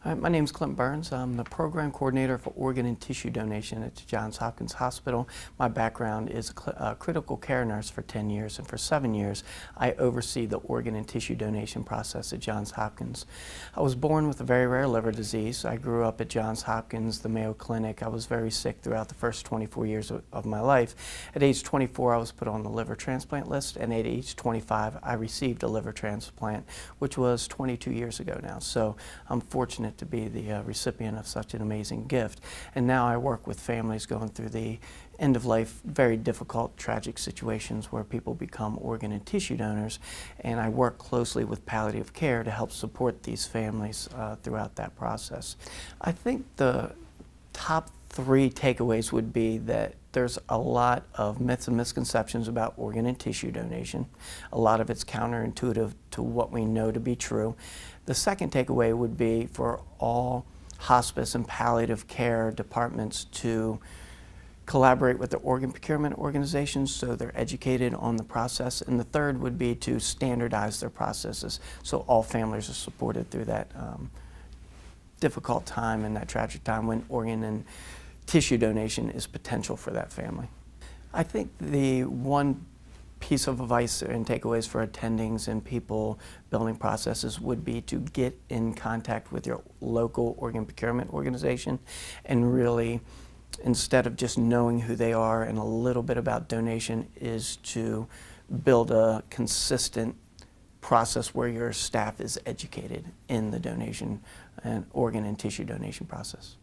My name is Clint Burns. I'm the program coordinator for organ and tissue donation at Johns Hopkins Hospital. My background is a critical care nurse for 10 years, and for 7 years I oversee the organ and tissue donation process at Johns Hopkins. I was born with a very rare liver disease. I grew up at Johns Hopkins, the Mayo Clinic. I was very sick throughout the first 24 years of my life. At age 24 I was put on the liver transplant list, and at age 25 I received a liver transplant, which was 22 years ago now. So I'm fortunate to be the recipient of such an amazing gift. And now I work with families going through the end-of-life, very difficult, tragic situations where people become organ and tissue donors, and I work closely with palliative care to help support these families throughout that process. I think the top 3 takeaways would be that there's a lot of myths and misconceptions about organ and tissue donation. A lot of it's counterintuitive to what we know to be true. The second takeaway would be for all hospice and palliative care departments to collaborate with the organ procurement organizations so they're educated on the process. And the third would be to standardize their processes so all families are supported through that difficult time and that tragic time when organ and tissue donation is potential for that family. I think the one piece of advice and takeaways for attendings and people building processes would be to get in contact with your local organ procurement organization, and really, instead of just knowing who they are and a little bit about donation, is to build a consistent process where your staff is educated in the donation and organ and tissue donation process.